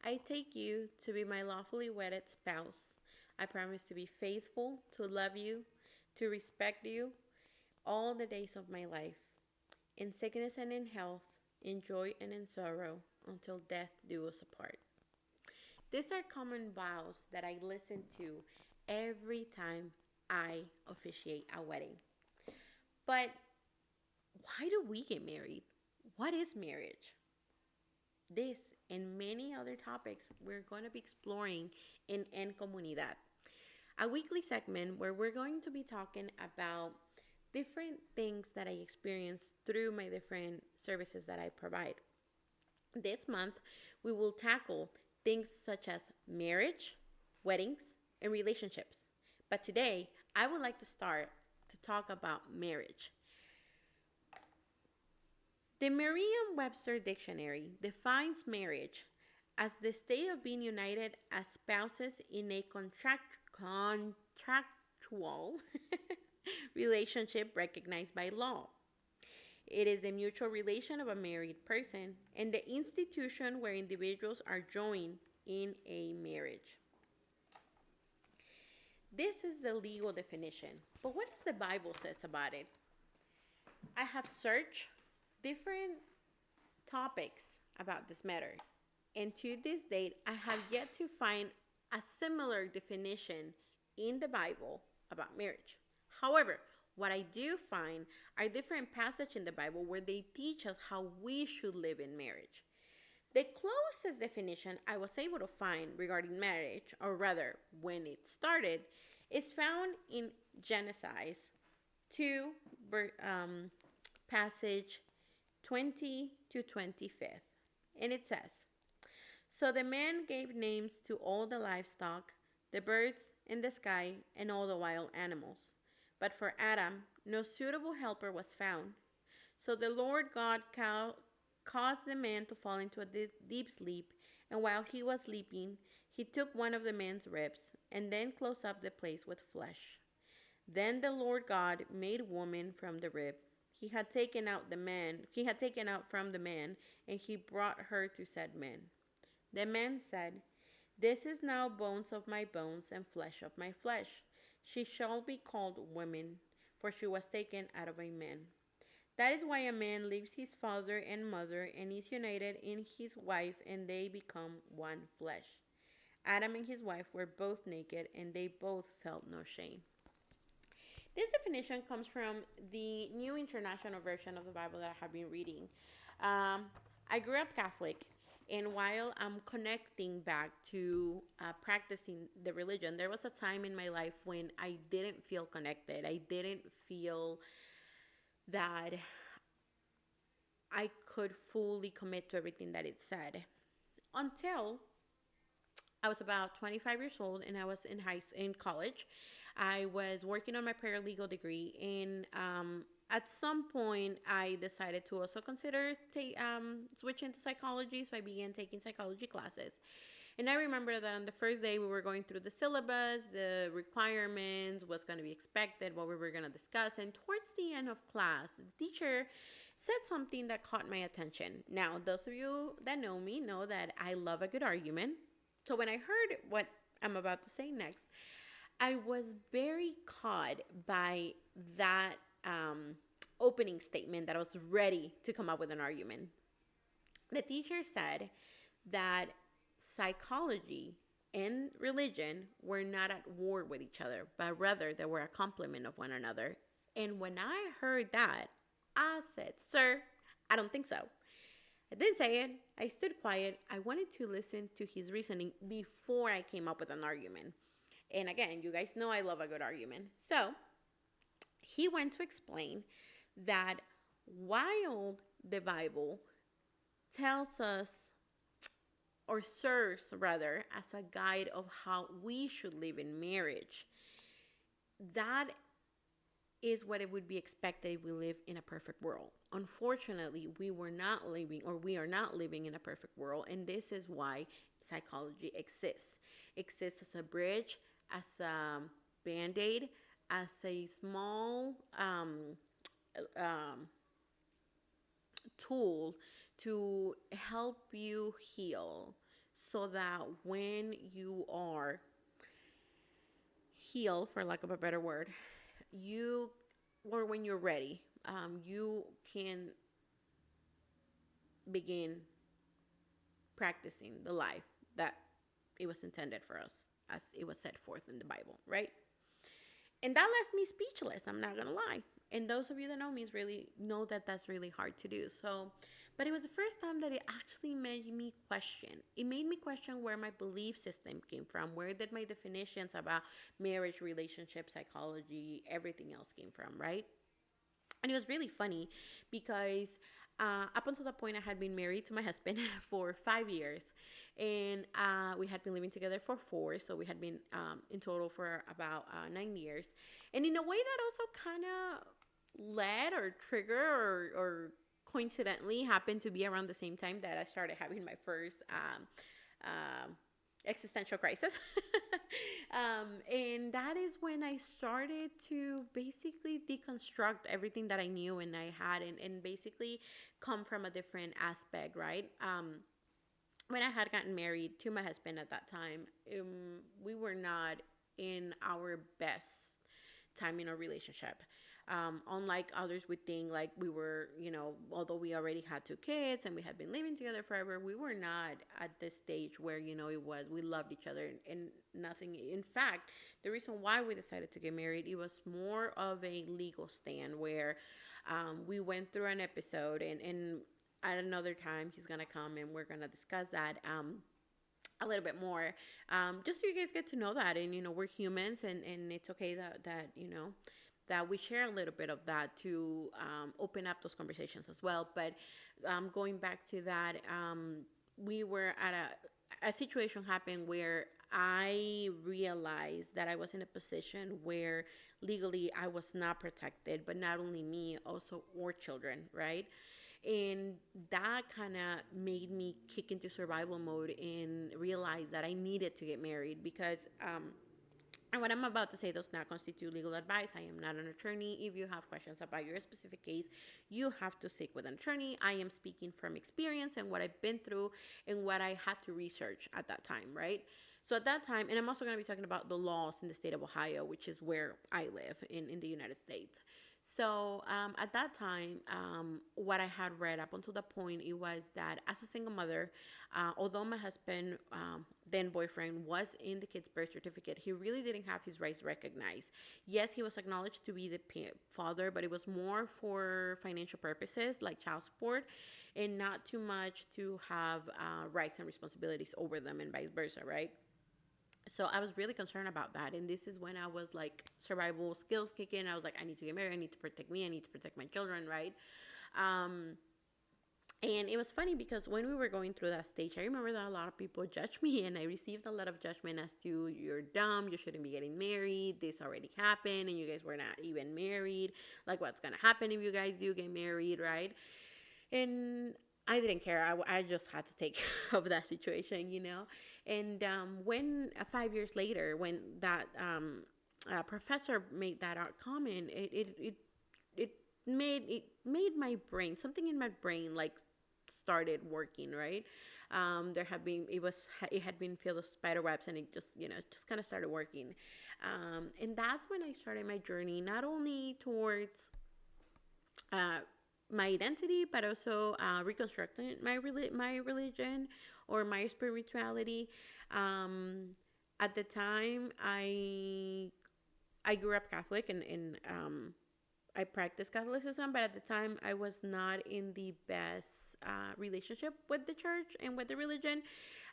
I take you to be my lawfully wedded spouse. I promise to be faithful, to love you, to respect you all the days of my life, in sickness and in health, in joy and in sorrow, until death do us apart. These are common vows that I listen to every time I officiate a wedding. But why do we get married? What is marriage? This and many other topics we're going to be exploring in Comunidad, a weekly segment where we're going to be talking about different things that I experience through my different services that I provide. This month, we will tackle things such as marriage, weddings, and relationships. But today, I would like to start to talk about marriage. The Merriam Webster Dictionary defines marriage as the state of being united as spouses in a contractual relationship recognized by law. It is the mutual relation of a married person and the institution where individuals are joined in a marriage. This is the legal definition. But what does the Bible says about it? I have searched different topics about this matter. And to this date, I have yet to find a similar definition in the Bible about marriage. However, what I do find are different passages in the Bible where they teach us how we should live in marriage. The closest definition I was able to find regarding marriage, or rather when it started, is found in Genesis 2, passage 20 to 25th. And it says, "So the man gave names to all the livestock, the birds in the sky, and all the wild animals. But for Adam, no suitable helper was found. So the Lord God caused the man to fall into a deep sleep, and while he was sleeping, he took one of the man's ribs, and then closed up the place with flesh. Then the Lord God made woman from the rib he had taken out from the man, and he brought her to said man. The man said, 'This is now bones of my bones and flesh of my flesh. She shall be called woman, for she was taken out of a man.' That is why a man leaves his father and mother and is united in his wife, and they become one flesh. Adam and his wife were both naked, and they both felt no shame." This definition comes from the New International Version of the Bible that I have been reading. I grew up Catholic, and while I'm connecting back to practicing the religion, there was a time in my life when I didn't feel connected. I didn't feel that I could fully commit to everything that it said until I was about 25 years old and I was in college. I was working on my paralegal degree, and at some point, I decided to also consider switching to psychology. So I began taking psychology classes. And I remember that on the first day, we were going through the syllabus, the requirements, what's going to be expected, what we were going to discuss. And towards the end of class, the teacher said something that caught my attention. Now, those of you that know me know that I love a good argument. So when I heard what I'm about to say next, I was very caught by that opening statement that I was ready to come up with an argument. The teacher said that psychology and religion were not at war with each other, but rather they were a complement of one another. And when I heard that, I said, "Sir, I don't think so." I didn't say it. I stood quiet. I wanted to listen to his reasoning before I came up with an argument. And again, you guys know I love a good argument. So he went to explain that while the Bible tells us, or serves rather, as a guide of how we should live in marriage, that is what it would be expected if we live in a perfect world. Unfortunately, we are not living in a perfect world, and this is why psychology exists. Exists as a bridge, as a band-aid, as a small tool to help you heal, so that when you are healed, for lack of a better word, you, or when you're ready, you can begin practicing the life that it was intended for us as it was set forth in the Bible, right? And that left me speechless, I'm not gonna lie. And those of you that know me really know that that's really hard to do. So, but it was the first time that it actually made me question. It made me question where my belief system came from, where did my definitions about marriage, relationship, psychology, everything else came from, right? And it was really funny because up until that point, I had been married to my husband for 5 years, and we had been living together for four. So we had been in total for about 9 years. And in a way, that also kind of led or trigger or coincidentally happened to be around the same time that I started having my first existential crisis. And that is when I started to basically deconstruct everything that I knew and I had, and basically come from a different aspect, right? When I had gotten married to my husband at that time, we were not in our best time in our relationship. Unlike others would think, like we were, although we already had two kids and we had been living together forever, we were not at this stage where, it was, we loved each other and nothing. In fact, the reason why we decided to get married, it was more of a legal stand where we went through an episode, and at another time, he's going to come and we're going to discuss that. A little bit more, just so you guys get to know that, and we're humans, and it's okay that we share a little bit of that to open up those conversations as well. But going back to that, we were at a situation happened where I realized that I was in a position where legally I was not protected, but not only me, also our children, right? And that kind of made me kick into survival mode and realize that I needed to get married because and what I'm about to say does not constitute legal advice. I am not an attorney. If you have questions about your specific case, you have to seek with an attorney. I am speaking from experience and what I've been through and what I had to research at that time, right? So at that time, and I'm also going to be talking about the laws in the state of Ohio, which is where I live in the United States. So at that time, what I had read up until the point, it was that as a single mother, although my husband, then boyfriend, was in the kid's birth certificate, he really didn't have his rights recognized. Yes, he was acknowledged to be the father, but it was more for financial purposes like child support, and not too much to have rights and responsibilities over them, and vice versa, right? So I was really concerned about that. And this is when I was like survival skills kick in. I was like, I need to get married. I need to protect me. I need to protect my children, right? Um, and it was funny because when we were going through that stage, I remember that a lot of people judged me, and I received a lot of judgment as to, you're dumb, you shouldn't be getting married, this already happened, and you guys were not even married. Like, what's going to happen if you guys do get married, right? And I didn't care. I just had to take care of that situation. And when 5 years later, when that professor made that art comment, it made my brain, something in my brain, like started working, right? There had been it had been filled with spider webs, and it just kind of started working. And that's when I started my journey, not only towards uh, my identity, but also reconstructing my religion or my spirituality. Um, at the time, I grew up Catholic, and I practiced Catholicism, but at the time I was not in the best relationship with the church and with the religion.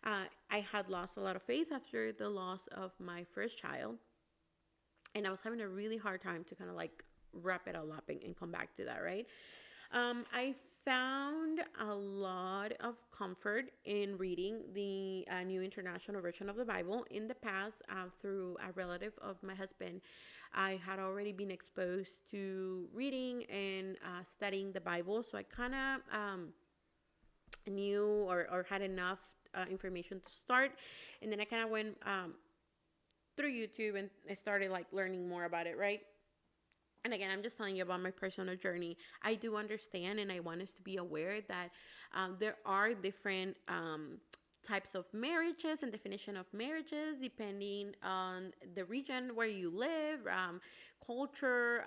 I had lost a lot of faith after the loss of my first child, and I was having a really hard time to kind of like wrap it all up and come back to that, right? I found a lot of comfort in reading the New International Version of the Bible. In the past, through a relative of my husband, I had already been exposed to reading and studying the Bible, so I kind of knew or had enough information to start. And then I kind of went through YouTube and I started like learning more about it, right? And again, I'm just telling you about my personal journey. I do understand, and I want us to be aware that there are different types of marriages and definition of marriages depending on the region where you live, culture,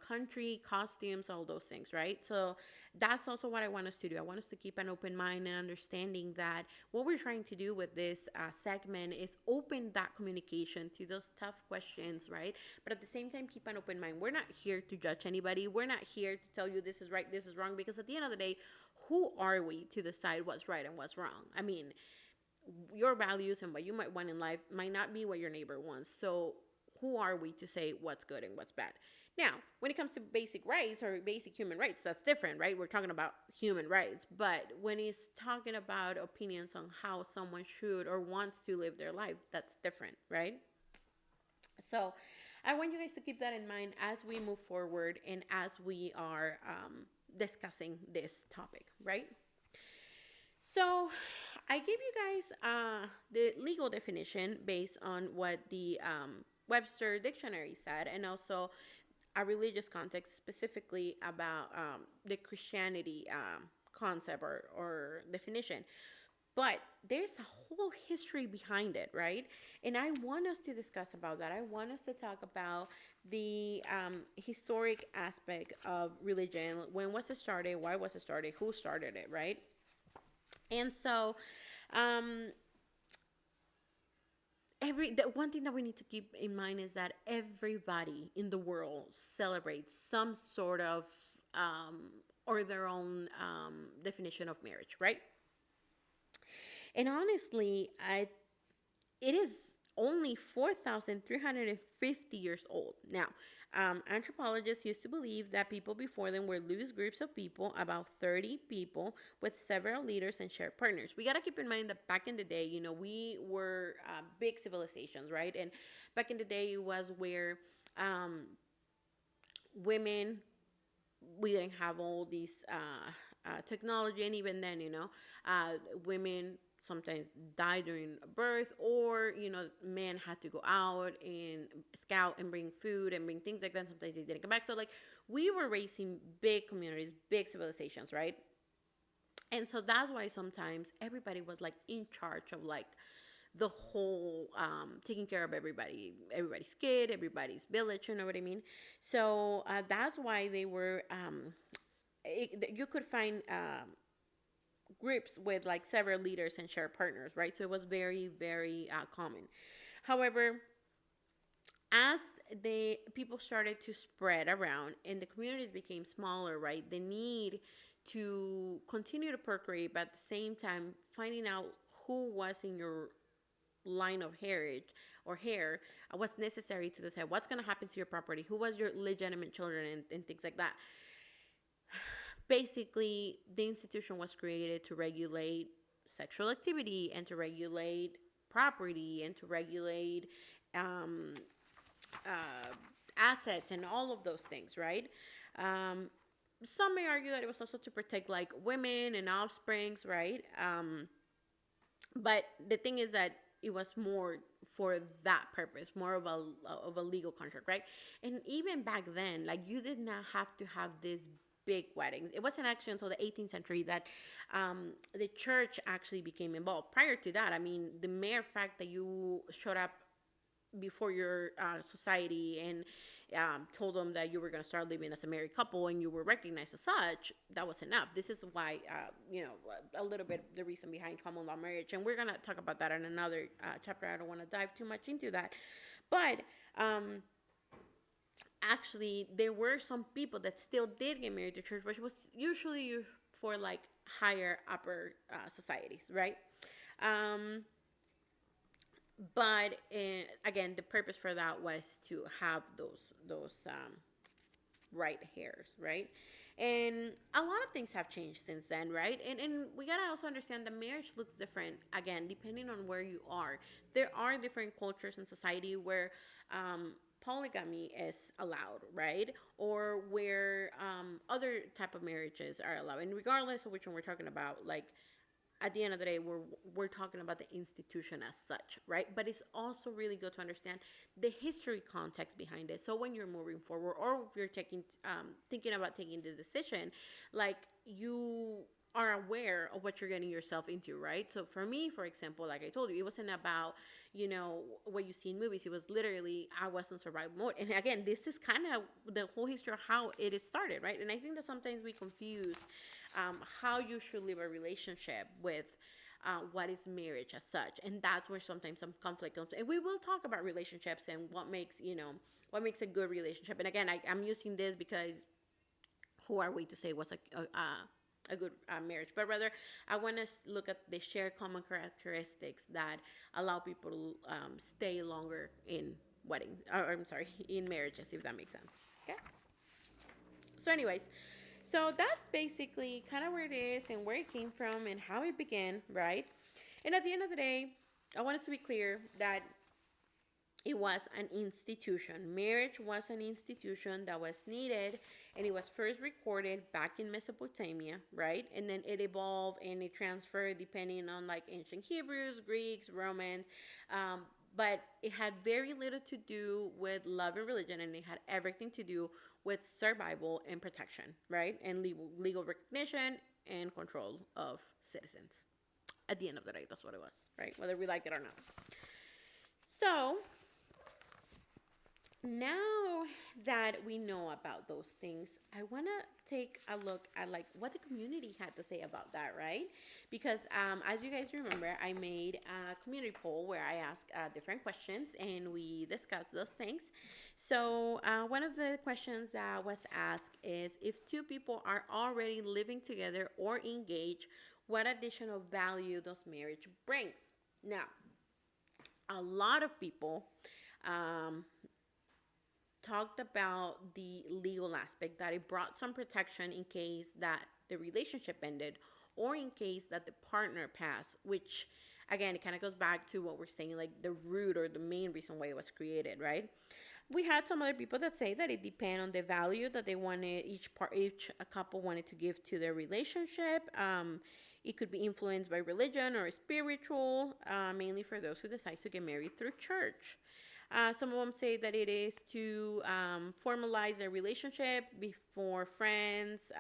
country, costumes, all those things, right? So that's also what I want us to do. I want us to keep an open mind and understanding that what we're trying to do with this segment is open that communication to those tough questions, right? But at the same time, keep an open mind. We're not here to judge anybody. We're not here to tell you this is right, this is wrong, because at the end of the day, who are we to decide what's right and what's wrong? I mean, your values and what you might want in life might not be what your neighbor wants. So who are we to say what's good and what's bad? Now, when it comes to basic rights or basic human rights, that's different, right? We're talking about human rights. But when it's talking about opinions on how someone should or wants to live their life, that's different, right? So I want you guys to keep that in mind as we move forward and as we are discussing this topic, right? So I gave you guys the legal definition based on what the Webster Dictionary said, and also a religious context, specifically about the Christianity concept or definition. But there's a whole history behind it, right? And I want us to discuss about that. I want us to talk about the historic aspect of religion. When was it started? Why was it started? Who started it, right? And so, um, the one thing that we need to keep in mind is that everybody in the world celebrates some sort of or their own definition of marriage, right? And honestly, it is only 4,350 years old. Now, anthropologists used to believe that people before them were loose groups of people, about 30 people, with several leaders and shared partners. We got to keep in mind that back in the day, we were big civilizations, right? And back in the day, it was where women, we didn't have all these technology, and even then, women sometimes die during birth, or men had to go out and scout and bring food and bring things like that. Sometimes they didn't come back. So like, we were raising big communities, big civilizations, right? And so that's why sometimes everybody was like in charge of like the whole taking care of everybody's kid, everybody's village, you know what I mean? So that's why they were you could find groups with like several leaders and shared partners, right? So it was very, very common. However, as the people started to spread around and the communities became smaller, right? The need to continue to procreate, but at the same time finding out who was in your line of heritage or hair was necessary to decide what's going to happen to your property, who was your legitimate children, and things like that. Basically, the institution was created to regulate sexual activity and to regulate property and to regulate assets and all of those things, right? Some may argue that it was also to protect like women and offsprings, right? But the thing is that it was more for that purpose, more of a legal contract, right? And even back then, like, you did not have to have this big weddings. It wasn't actually until the 18th century that the church actually became involved. Prior to that, I mean, the mere fact that you showed up before your society and told them that you were going to start living as a married couple and you were recognized as such, that was enough. This is why, a little bit the reason behind common law marriage. And we're going to talk about that in another chapter. I don't want to dive too much into that. But actually, there were some people that still did get married to church, which was usually for like higher upper societies, right? But again, the purpose for that was to have those right hairs, right? And a lot of things have changed since then, right? And we gotta also understand that marriage looks different, again, depending on where you are. There are different cultures in society where polygamy is allowed, right? Or where other type of marriages are allowed. And regardless of which one we're talking about, like, at the end of the day, we're talking about the institution as such, right? But it's also really good to understand the history context behind it. So when you're moving forward, or if you're thinking about taking this decision, like, you are aware of what you're getting yourself into, right? So for me, for example, like I told you, it wasn't about, what you see in movies. It was literally, I was in survival mode. And again, this is kind of the whole history of how it is started, right? And I think that sometimes we confuse how you should live a relationship with what is marriage as such. And that's where sometimes some conflict comes. And we will talk about relationships and what makes a good relationship. And again, I'm using this because who are we to say what's a good marriage? But rather, I want to look at the shared common characteristics that allow people to stay longer in I'm sorry, in marriages, if that makes sense. Okay. So, anyways, so that's basically kind of where it is and where it came from and how it began, right? And at the end of the day, I wanted to be clear that it was an institution. Marriage was an institution that was needed, and it was first recorded back in Mesopotamia, right? And then it evolved and it transferred depending on like ancient Hebrews, Greeks, Romans. But it had very little to do with love and religion, and it had everything to do with survival and protection, right? And legal recognition and control of citizens. At the end of the day, that's what it was, right? Whether we like it or not. So, now that we know about those things, I want to take a look at like what the community had to say about that, right? Because as you guys remember, I made a community poll where I asked different questions and we discussed those things. So one of the questions that was asked is, if two people are already living together or engaged, what additional value does marriage brings? Now, a lot of people talked about the legal aspect, that it brought some protection in case that the relationship ended or in case that the partner passed, which again, it kind of goes back to what we're saying, like the root or the main reason why it was created, right? We had some other people that say that it depends on the value that they wanted, each a couple wanted to give to their relationship. It could be influenced by religion or spiritual, mainly for those who decide to get married through church. Some of them say that it is to formalize their relationship before friends,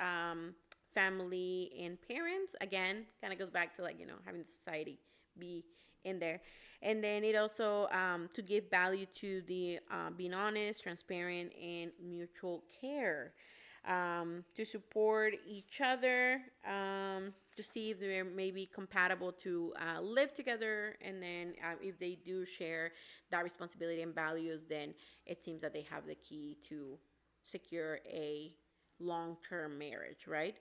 family, and parents. Again, kind of goes back to like, having society be in there. And then it also to give value to the being honest, transparent, and mutual care. To support each other, to see if they're maybe compatible to live together. And then if they do share that responsibility and values, then it seems that they have the key to secure a long-term marriage, right?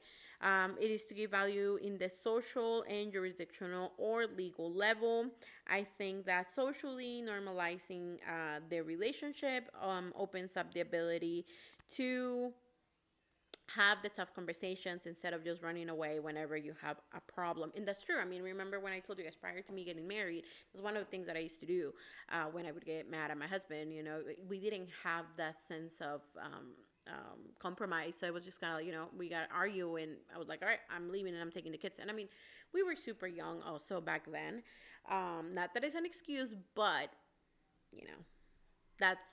It is to give value in the social and jurisdictional or legal level. I think that socially normalizing the relationship opens up the ability to have the tough conversations instead of just running away whenever you have a problem. And that's true. I mean, remember when I told you guys prior to me getting married, that's one of the things that I used to do when I would get mad at my husband. We didn't have that sense of compromise. So it was just kind of, we got to argue. And I was like, all right, I'm leaving and I'm taking the kids. And I mean, we were super young also back then. Not that it's an excuse, but, you know, that's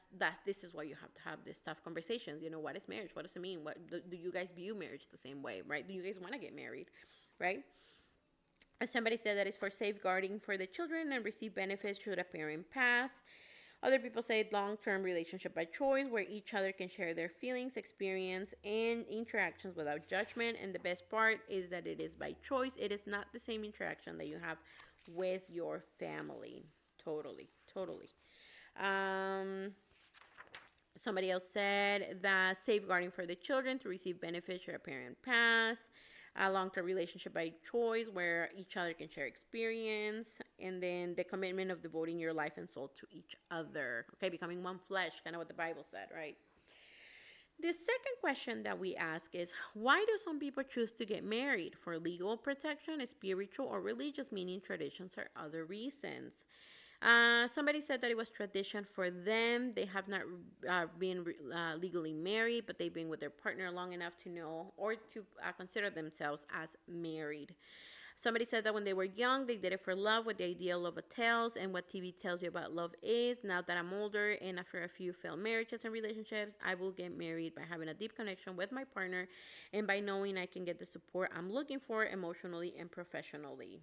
this is why you have to have these tough conversations. What is marriage? What does it mean? What do you guys view marriage the same way, right? Do you guys want to get married, right? As somebody said, that is for safeguarding for the children and receive benefits should a parent pass. Other people say long-term relationship by choice, where each other can share their feelings, experience, and interactions without judgment. And the best part is that it is by choice. It is not the same interaction that you have with your family. Totally, totally. Somebody else said that safeguarding for the children to receive benefits should a parent pass. A long-term relationship by choice, where each other can share experience. And then the commitment of devoting your life and soul to each other. Okay, becoming one flesh, kind of what the Bible said, right? The second question that we ask is, why do some people choose to get married? For legal protection, spiritual, or religious meaning, traditions, or other reasons? Somebody said that it was tradition for them. They have not been legally married, but they've been with their partner long enough to know or to consider themselves as married. Somebody said that when they were young, they did it for love, what the idea love entails and what TV tells you about love is. Now that I'm older and after a few failed marriages and relationships, I will get married by having a deep connection with my partner and by knowing I can get the support I'm looking for emotionally and professionally.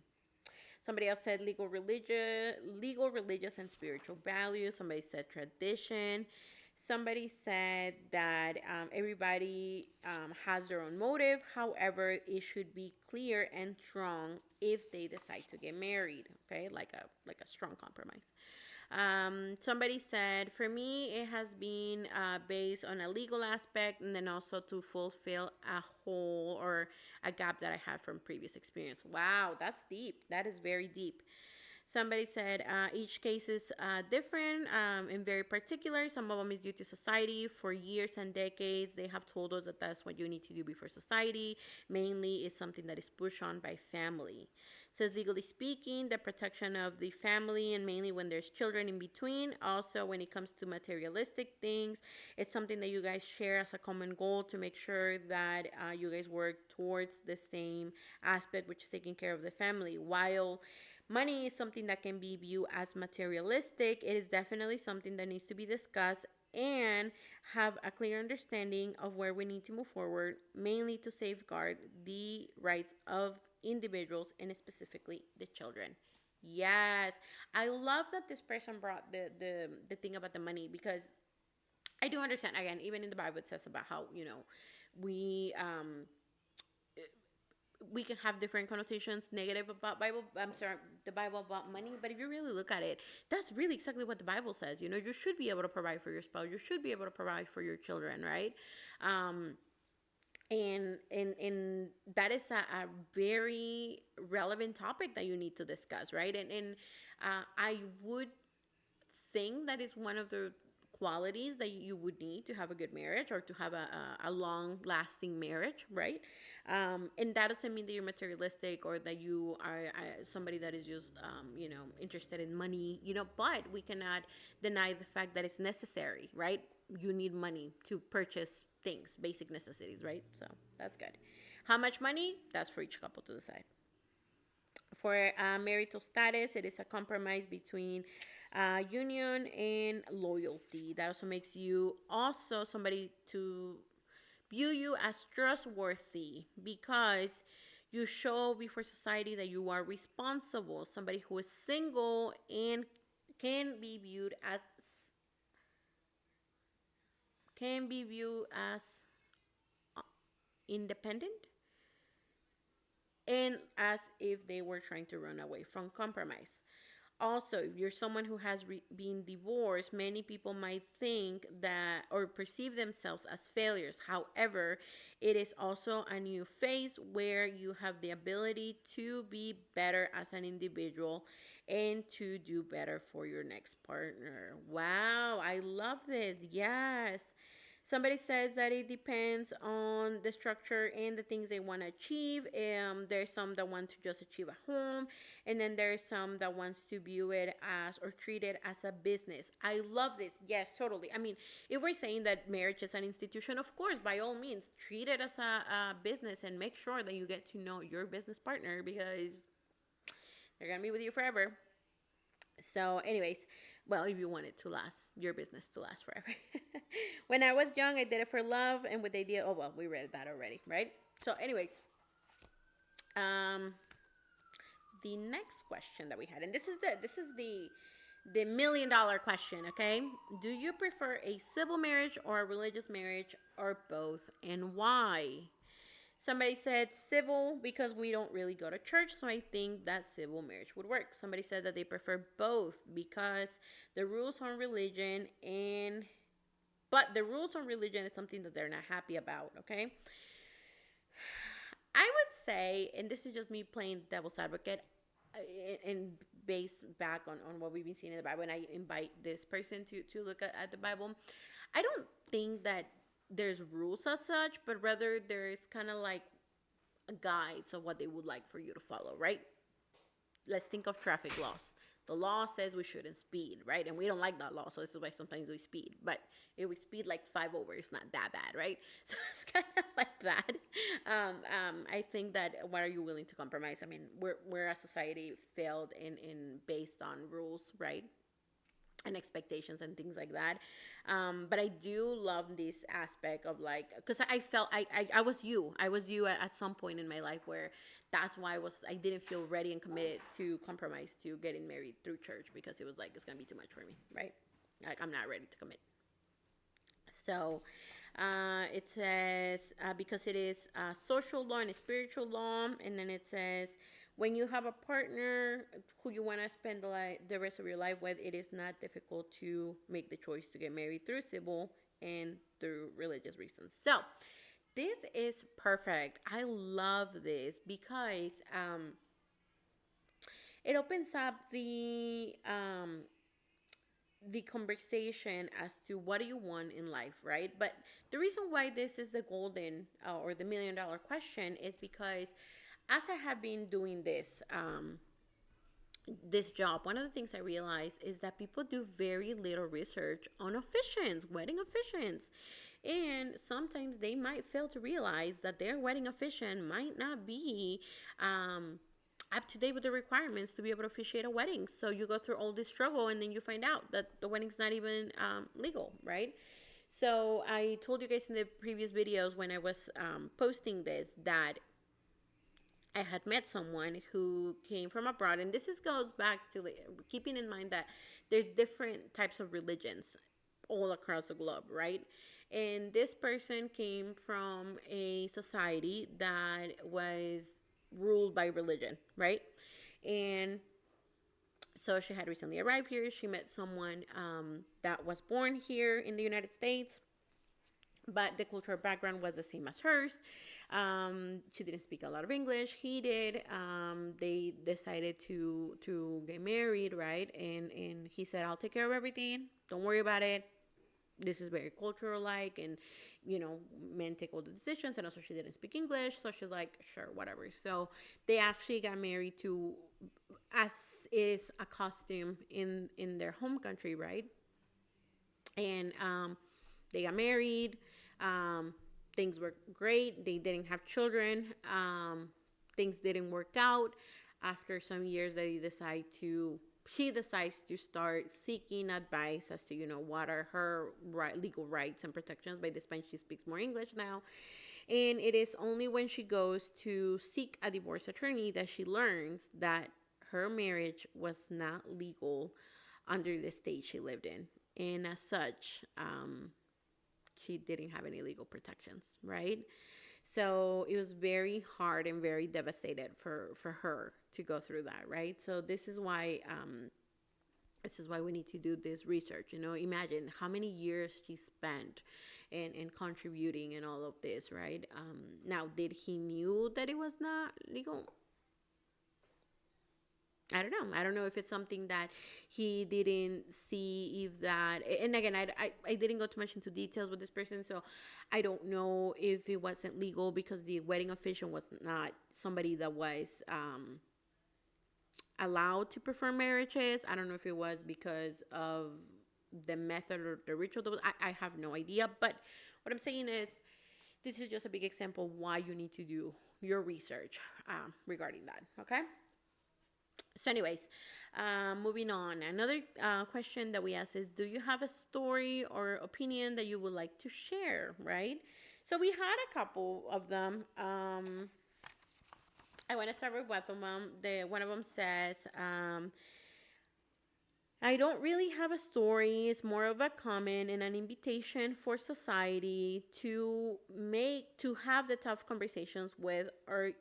Somebody else said legal, religious, and spiritual values. Somebody said tradition. Somebody said that everybody has their own motive. However, it should be clear and strong if they decide to get married. Okay, like a strong compromise. Somebody said, for me, it has been based on a legal aspect and then also to fulfill a hole or a gap that I had from previous experience. Wow, that's deep. That is very deep. Somebody said each case is different and very particular. Some of them is due to society. For years and decades, they have told us that that's what you need to do before society. Mainly, is something that is pushed on by family. Says legally speaking, the protection of the family, and mainly when there's children in between. Also, when it comes to materialistic things, it's something that you guys share as a common goal to make sure that you guys work towards the same aspect, which is taking care of the family. While money is something that can be viewed as materialistic, it is definitely something that needs to be discussed and have a clear understanding of where we need to move forward, mainly to safeguard the rights of individuals and specifically the children. Yes, I love that this person brought the thing about the money because I do understand. Again, even in the Bible, it says about how we we can have different connotations negative about Bible. I'm sorry, the Bible about money. But if you really look at it, that's really exactly what the Bible says. You should be able to provide for your spouse. You should be able to provide for your children, right? Um, and that is a very relevant topic that you need to discuss, right? And I would think that is one of the qualities that you would need to have a good marriage or to have a long lasting marriage, right? And that doesn't mean that you're materialistic or that you are somebody that is just interested in money, but we cannot deny the fact that it's necessary, right? You need money to purchase things, basic necessities, right? So that's good. How much money? That's for each couple to decide. For marital status, it is a compromise between union and loyalty. That also makes you also somebody to view you as trustworthy because you show before society that you are responsible. Somebody who is single and can be viewed as uh, independent and as if they were trying to run away from compromise. Also, if you're someone who has been divorced, many people might think that or perceive themselves as failures. However, it is also a new phase where you have the ability to be better as an individual and to do better for your next partner. Wow, I love this. Yes. Somebody says that it depends on the structure and the things they want to achieve. There's some that want to just achieve a home, and then there's some that wants to view it as or treat it as a business. I love this. Yes, totally. I mean, if we're saying that marriage is an institution, of course, by all means, treat it as a business and make sure that you get to know your business partner because they're gonna be with you forever. So, anyways, well, if you want it to last, your business to last forever. When I was young, I did it for love and with the idea. Oh well, we read that already, right? So, anyways, um, the next question that we had, and this is the $1 million question. Okay, do you prefer a civil marriage or a religious marriage or both, and why? Somebody said civil because we don't really go to church, so I think that civil marriage would work. Somebody said that they prefer both because the rules on religion and but the rules on religion is something that they're not happy about, okay? I would say, and this is just me playing devil's advocate and based back on what we've been seeing in the Bible, and I invite this person to look at the Bible. I don't think that there's rules as such, but rather there is kind of like guides of what they would like for you to follow, right? let's think of traffic laws. The law says we shouldn't speed, right? And we don't like that law, so this is why sometimes we speed. But if we speed like 5 over, it's not that bad, right? So it's kind of like that. I think that what are you willing to compromise? I mean, we're a society failed in based on rules, right? And expectations and things like that. But I do love this aspect of like, because I felt I was you at some point in my life where that's why I didn't feel ready and committed to compromise to getting married through church, because it was like it's gonna be too much for me, right? Like I'm not ready to commit. So it says, because it is a social law and a spiritual law. And then it says, when you have a partner who you want to spend the rest of your life with, it is not difficult to make the choice to get married through civil and through religious reasons. So this is perfect. I love this because it opens up the conversation as to what do you want in life, right? But the reason why this is the golden or the $1 million question is because as I have been doing this job, one of the things I realized is that people do very little research on officiants, wedding officiants. And sometimes they might fail to realize that their wedding officiant might not be up to date with the requirements to be able to officiate a wedding. So you go through all this struggle and then you find out that the wedding's not even legal, right? So I told you guys in the previous videos when I was posting this that I had met someone who came from abroad, and this is goes back to keeping in mind that there's different types of religions all across the globe, right? And this person came from a society that was ruled by religion, right? And so she had recently arrived here. She met someone that was born here in the United States, but the cultural background was the same as hers. She didn't speak a lot of English. He did. They decided to get married, right? And he said, "I'll take care of everything. Don't worry about it. This is very cultural like, and men take all the decisions." And also she didn't speak English, so she's like, sure, whatever. So they actually got married to, as is a custom in their home country, right? And they got married. Things were great. They didn't have children. Things didn't work out. After some years, she decides to start seeking advice as to, what are her legal rights and protections. By this point, she speaks more English now. And it is only when she goes to seek a divorce attorney that she learns that her marriage was not legal under the state she lived in. And as such, she didn't have any legal protections, right? So it was very hard and very devastated for her to go through that, right? So this is why we need to do this research. Imagine how many years she spent in contributing and all of this, right? Now, did he knew that it was not legal? I don't know. I don't know if it's something that he didn't see, if that, and again, I didn't go too much into details with this person, so I don't know if it wasn't legal because the wedding official was not somebody that was allowed to perform marriages. I don't know if it was because of the method or the ritual. I have no idea, but what I'm saying is this is just a big example why you need to do your research regarding that, okay? So anyways, moving on. Another question that we ask is, do you have a story or opinion that you would like to share, right? So we had a couple of them. I want to start with one of them. One of them says, I don't really have a story. It's more of a comment and an invitation for society to have the tough conversations with our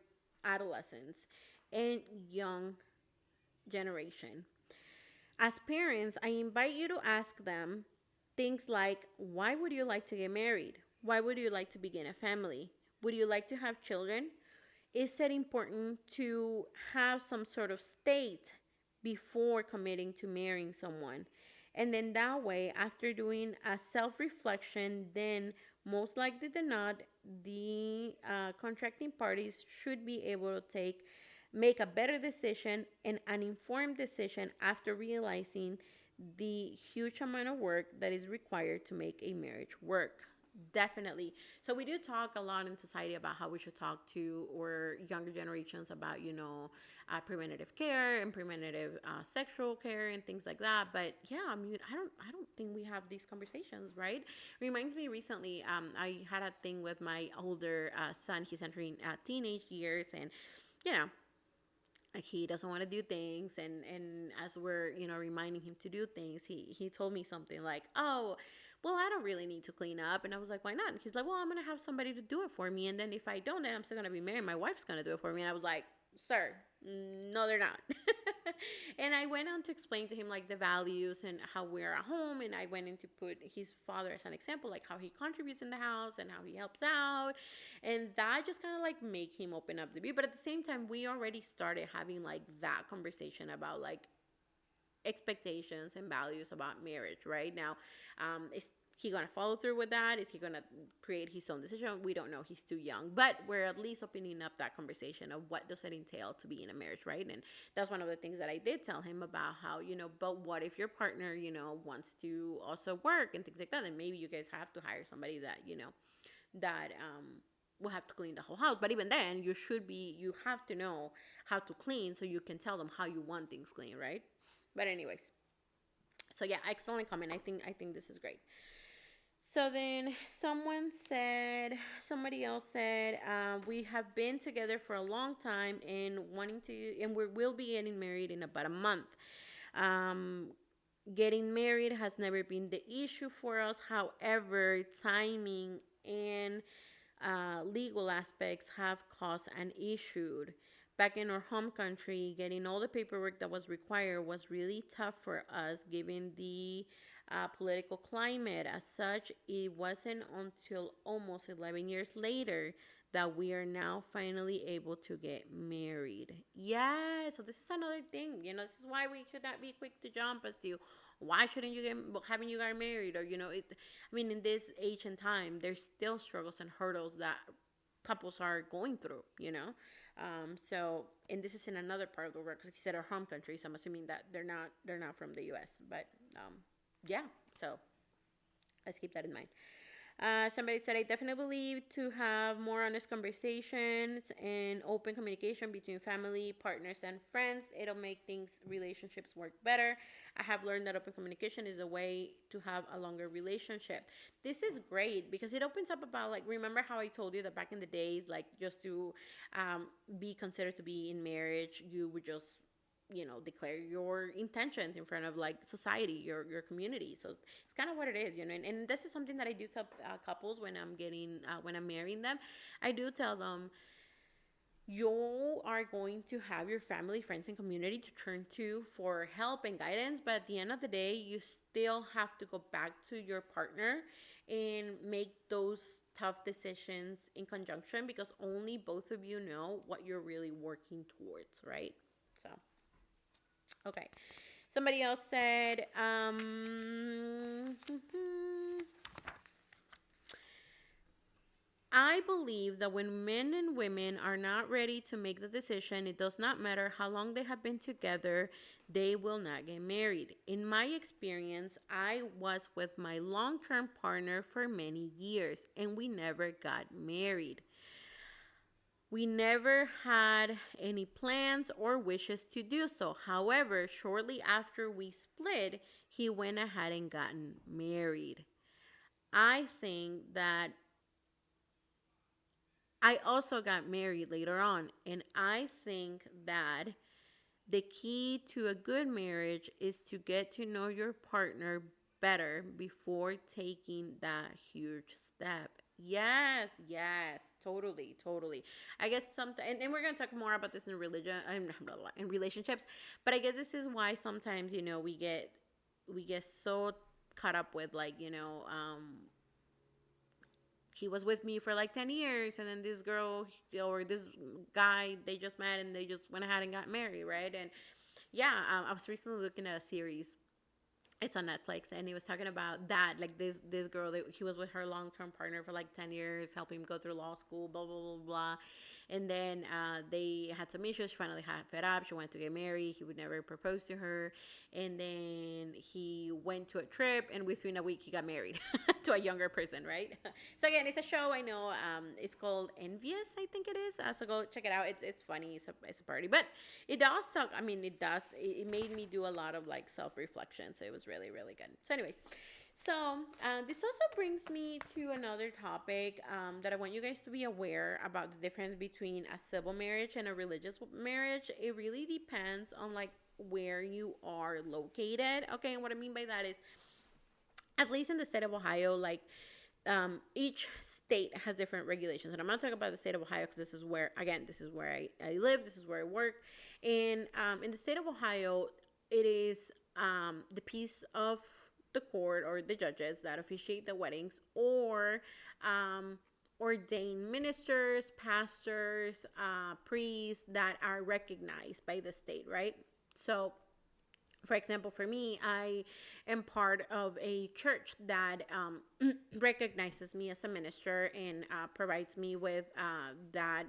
adolescents and young generation. As parents, I invite you to ask them things like, why would you like to get married? Why would you like to begin a family? Would you like to have children? Is it important to have some sort of state before committing to marrying someone? And then that way, after doing a self-reflection, then most likely than not, the contracting parties should be able to take make a better decision and an informed decision after realizing the huge amount of work that is required to make a marriage work. Definitely. So we do talk a lot in society about how we should talk to or younger generations about, preventative care and preventative sexual care and things like that. But yeah, I mean, I don't think we have these conversations, right? Reminds me recently, I had a thing with my older son. He's entering teenage years, and you know, like he doesn't want to do things, and as we're reminding him to do things, he told me something like, oh, well, I don't really need to clean up. And I was like, why not? And he's like, well, I'm gonna have somebody to do it for me, and then if I don't, then I'm still gonna be married, my wife's gonna do it for me. And I was like, sir, no, they're not. And I went on to explain to him like the values and how we're at home, and I went in to put his father as an example, like how he contributes in the house and how he helps out, and that just kind of like make him open up to me. But at the same time, we already started having like that conversation about like expectations and values about marriage right now. Is he gonna follow through with that? Is he gonna create his own decision? We don't know, he's too young, but we're at least opening up that conversation of what does it entail to be in a marriage, right? And that's one of the things that I did tell him about, how but what if your partner wants to also work and things like that, and maybe you guys have to hire somebody that that will have to clean the whole house. But even then, you have to know how to clean so you can tell them how you want things clean, right? But anyways, so yeah, excellent comment. I think this is great. So then somebody else said, we have been together for a long time and we will be getting married in about a month. Um, Getting married has never been the issue for us. However, timing and legal aspects have caused an issue. Back in our home country, getting all the paperwork that was required was really tough for us given the political climate. As such, it wasn't until almost 11 years later that we are now finally able to get married. Yeah, so this is another thing. This is why we should not be quick to jump as to why shouldn't you haven't you got married, or it. I mean, in this age and time, there's still struggles and hurdles that couples are going through. So, and this is in another part of the world, because he said our home country, so I'm assuming that they're not from the U.S. But yeah, so let's keep that in mind. Somebody said, I definitely believe to have more honest conversations and open communication between family, partners, and friends. It'll make relationships work better. I have learned that open communication is a way to have a longer relationship. This is great because it opens up about, like, remember how I told you that back in the days, like, just to be considered to be in marriage, you would just declare your intentions in front of like society, your community. So it's kind of what it is, and this is something that I do tell couples when I'm marrying them. I do tell them, you are going to have your family, friends, and community to turn to for help and guidance, but at the end of the day, you still have to go back to your partner and make those tough decisions in conjunction, because only both of you know what you're really working towards, right? So okay. Somebody else said, I believe that when men and women are not ready to make the decision, it does not matter how long they have been together, they will not get married. In my experience, I was with my long term partner for many years and we never got married. We never had any plans or wishes to do so. However, shortly after we split, he went ahead and gotten married. I think that I also got married later on, and I think that the key to a good marriage is to get to know your partner better before taking that huge step. Yes, yes, totally, totally. I guess and we're gonna talk more about this in religion and in relationships, but I guess this is why sometimes we get so caught up with, like, he was with me for like 10 years, and then this girl or this guy, they just met and they just went ahead and got married, right? And yeah, I was recently looking at a series. It's on Netflix, and he was talking about that, like this girl that he was with her long-term partner for like 10 years, helping him go through law school, blah blah blah blah. And then they had some issues. She finally had fed up. She wanted to get married. He would never propose to her. And then he went to a trip, and within a week he got married to a younger person, right? So again, it's a show. I know it's called Envious, I think it is. So go check it out. It's funny. It's a party, but it does talk. I mean, it does. It made me do a lot of like self reflection. So it was really really good. So anyways. So, this also brings me to another topic that I want you guys to be aware about the difference between a civil marriage and a religious marriage. It really depends on like where you are located. Okay, and what I mean by that is, at least in the state of Ohio, like each state has different regulations. And I'm not talking about the state of Ohio because this is where, again, this is where I live, this is where I work. And in the state of Ohio, it is the piece of the court or the judges that officiate the weddings, or ordained ministers, pastors, priests that are recognized by the state, right? So, for example, for me, I am part of a church that recognizes me as a minister and provides me with that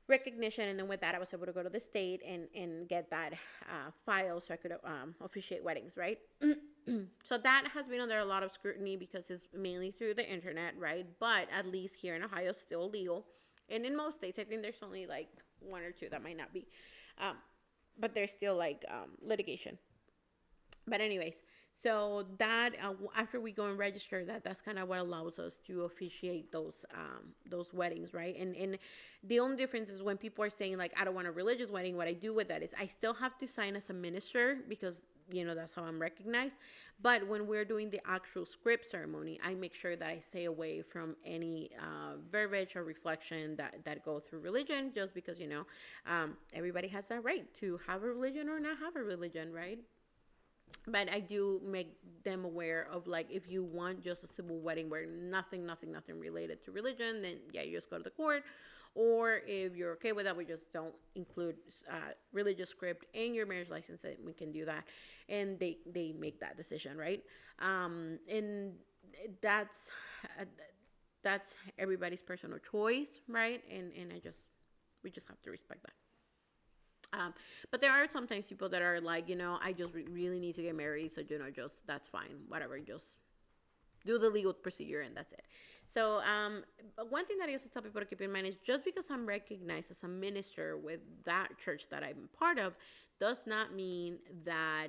recognition. And then with that, I was able to go to the state and get that file so I could officiate weddings, right? So that has been under a lot of scrutiny because it's mainly through the internet, right? But at least here in Ohio, it's still legal. And in most states, I think there's only like one or two that might not be. But there's still like litigation. But anyways, so that after we go and register that, that's kind of what allows us to officiate those weddings, right? And the only difference is when people are saying like, I don't want a religious wedding, what I do with that is I still have to sign as a minister because that's how I'm recognized. But when we're doing the actual script ceremony, I make sure that I stay away from any verbiage or reflection that go through religion, just because everybody has that right to have a religion or not have a religion, right? But I do make them aware of like, if you want just a civil wedding where nothing related to religion, then yeah, you just go to the court. Or if you're okay with that, we just don't include religious script in your marriage license, and we can do that. And they make that decision, right? And that's everybody's personal choice, right? And we just have to respect that. But there are sometimes people that are like, I just really need to get married. So, just, that's fine. Whatever. Just do the legal procedure and that's it. So, one thing that I also tell people to keep in mind is just because I'm recognized as a minister with that church that I'm part of does not mean that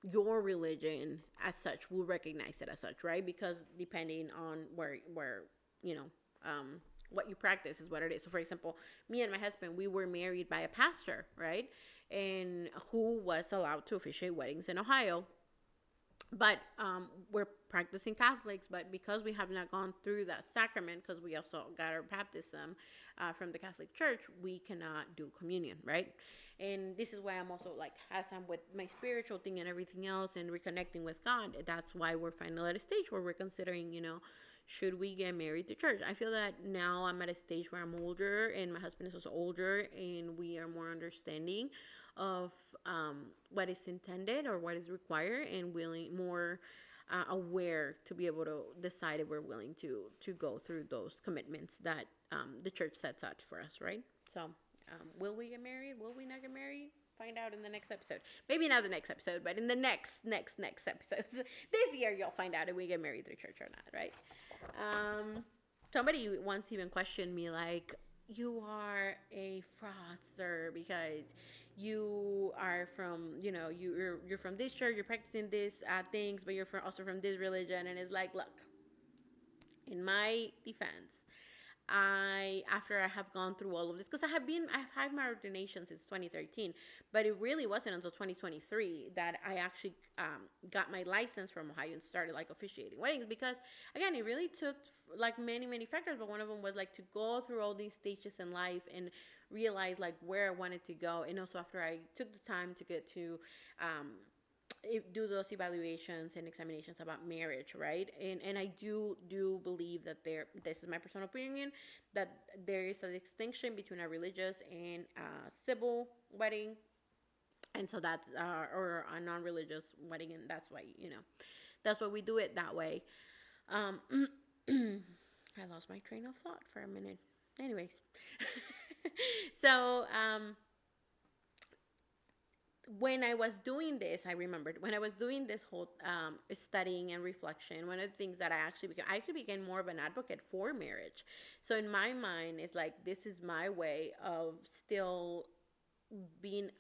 your religion as such will recognize it as such, right? Because depending on where what you practice is what it is. So, for example, me and my husband, we were married by a pastor, right? And who was allowed to officiate weddings in Ohio. But we're practicing Catholics, but because we have not gone through that sacrament, because we also got our baptism from the Catholic Church, we cannot do communion, right? And this is why I'm also like, as I'm with my spiritual thing and everything else and reconnecting with God, that's why we're finally at a stage where we're considering, should we get married to church? I feel that now I'm at a stage where I'm older and my husband is also older, and we are more understanding of what is intended or what is required, and more aware to be able to decide if we're willing to go through those commitments that the church sets out for us, right? So will we get married? Will we not get married? Find out in the next episode. Maybe not the next episode, but in the next episodes. This year you'll find out if we get married through church or not, right? Somebody once even questioned me like, you are a fraudster because you are from, you're from this church, you're practicing this things, but you're also from this religion. And it's like, look, in my defense, after I have gone through all of this, because I've had my ordination since 2013, but it really wasn't until 2023 that I actually got my license from Ohio and started like officiating weddings, because again, it really took like many factors, but one of them was like to go through all these stages in life and realize like where I wanted to go. And also after I took the time to get to do those evaluations and examinations about marriage, right? And I do believe that this is my personal opinion, that there is a distinction between a religious and a civil wedding, and so that's or a non-religious wedding, and that's why that's why we do it that way. I lost my train of thought for a minute. anyways. So, when I was doing this, I remembered when I was doing this whole studying and reflection, one of the things that I actually became more of an advocate for marriage. So in my mind, it's like this is my way of still being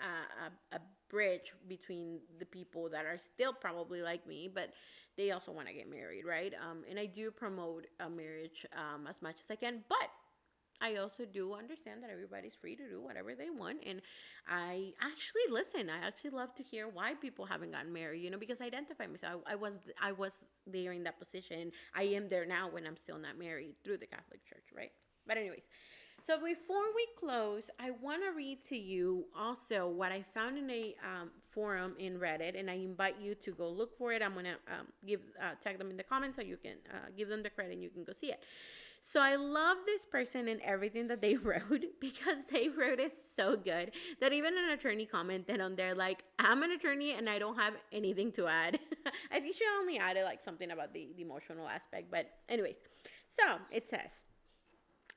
a bridge between the people that are still probably like me, but they also want to get married, right? And I do promote a marriage as much as I can, but I also do understand that everybody's free to do whatever they want. And I actually listen. I actually love to hear why people haven't gotten married, because I identify myself. I was there in that position. I am there now when I'm still not married through the Catholic Church, right? But anyways, so before we close, I want to read to you also what I found in a forum in Reddit, and I invite you to go look for it. I'm gonna give tag them in the comments so you can give them the credit and you can go see it. So I love this person and everything that they wrote because they wrote it so good that even an attorney commented on there like, I'm an attorney and I don't have anything to add. I think she only added like something about the emotional aspect. But anyways, so it says,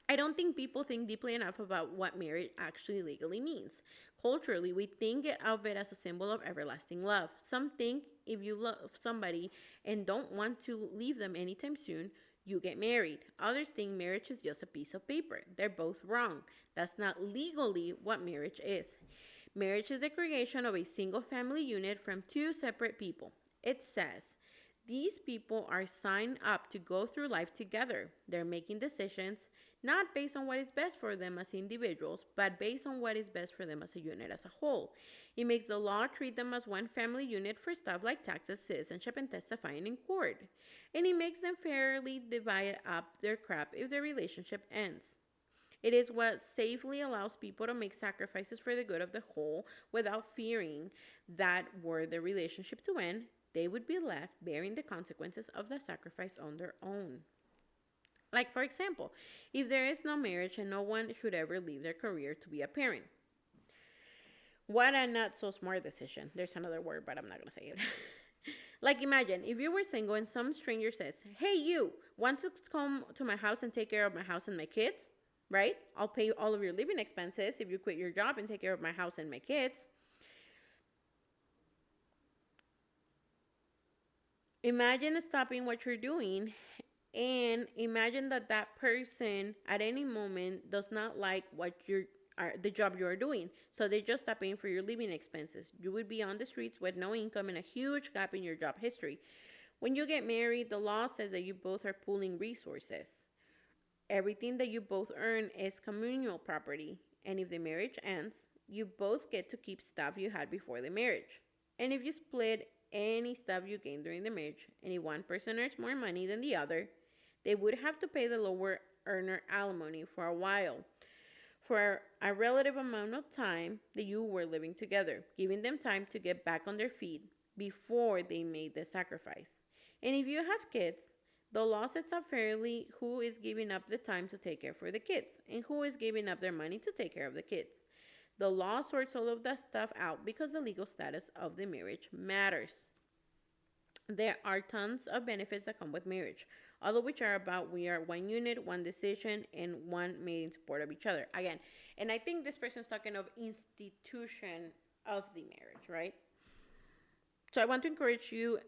I don't think people think deeply enough about what marriage actually legally means. Culturally, we think of it as a symbol of everlasting love. Some think if you love somebody and don't want to leave them anytime soon, you get married. Others think marriage is just a piece of paper. They're both wrong. That's not legally what marriage is. Marriage is the creation of a single family unit from two separate people. It says, these people are signed up to go through life together. They're making decisions not based on what is best for them as individuals, but based on what is best for them as a unit as a whole. It makes the law treat them as one family unit for stuff like taxes, citizenship, and testifying in court. And it makes them fairly divide up their crap if the relationship ends. It is what safely allows people to make sacrifices for the good of the whole without fearing that were the relationship to end, they would be left bearing the consequences of the sacrifice on their own. Like, for example, if there is no marriage and no one should ever leave their career to be a parent. What a not so smart decision. There's another word, but I'm not going to say it. Like, imagine if you were single and some stranger says, hey, you want to come to my house and take care of my house and my kids? Right? I'll pay all of your living expenses if you quit your job and take care of my house and my kids. Imagine stopping what you're doing and imagine that that person at any moment does not like what you're the job you're doing. So they just stop paying for your living expenses. You would be on the streets with no income and a huge gap in your job history. When you get married, the law says that you both are pooling resources. Everything that you both earn is communal property. And if the marriage ends, you both get to keep stuff you had before the marriage. And if you split any stuff you gained during the marriage, and if one person earns more money than the other, they would have to pay the lower earner alimony for a while, for a relative amount of time that you were living together, giving them time to get back on their feet before they made the sacrifice. And if you have kids, the law sets up fairly who is giving up the time to take care for the kids and who is giving up their money to take care of the kids. The law sorts all of that stuff out because the legal status of the marriage matters. There are tons of benefits that come with marriage, all of which are about we are one unit, one decision, and one made in support of each other. Again, and I think this person's talking of institution of the marriage, right? So I want to encourage you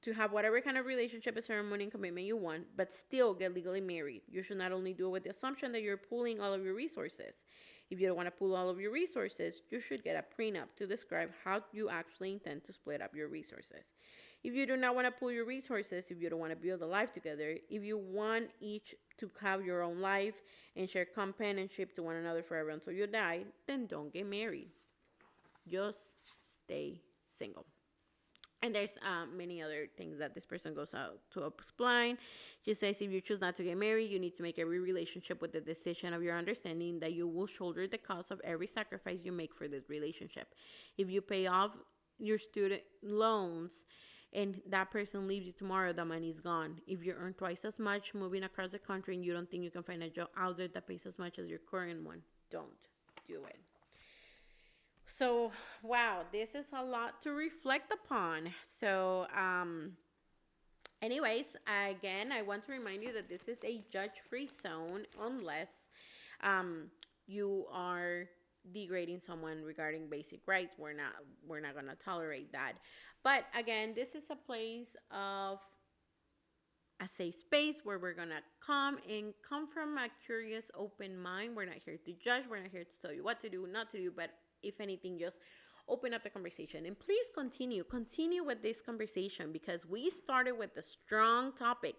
to have whatever kind of relationship, a ceremony, and commitment you want, but still get legally married. You should not only do it with the assumption that you're pooling all of your resources. If you don't want to pool all of your resources, you should get a prenup to describe how you actually intend to split up your resources. If you do not want to pool your resources, if you don't want to build a life together, if you want each to have your own life and share companionship to one another forever until you die, then don't get married. Just stay single. And there's many other things that this person goes out to explain. She says, if you choose not to get married, you need to make every relationship with the decision of your understanding that you will shoulder the cost of every sacrifice you make for this relationship. If you pay off your student loans and that person leaves you tomorrow, the money's gone. If you earn twice as much moving across the country and you don't think you can find a job out there that pays as much as your current one, don't do it. So, wow, this is a lot to reflect upon. So, anyways, again, I want to remind you that this is a judge-free zone unless you are degrading someone regarding basic rights. We're not going to tolerate that. But again, this is a place of a safe space where we're gonna come from a curious, open mind. We're not here to judge. We're not here to tell you what to do, not to do, but if anything, just open up the conversation. And please continue with this conversation because we started with a strong topic.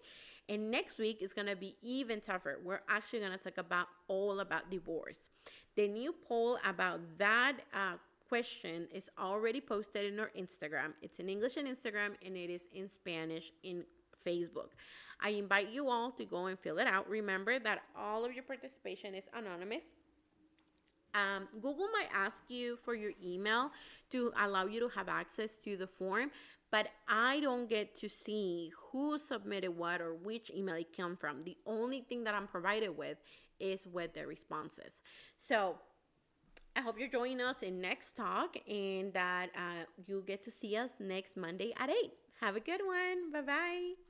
And next week is gonna be even tougher. We're actually gonna talk about all about divorce. The new poll about that question is already posted in our Instagram. It's in English in Instagram and it is in Spanish in Facebook. I invite you all to go and fill it out. Remember that all of your participation is anonymous. Google might ask you for your email to allow you to have access to the form, but I don't get to see who submitted what or which email it came from. The only thing that I'm provided with is with the responses. So I hope you're joining us in next talk and that you get to see us next Monday at 8. Have a good one. Bye-bye.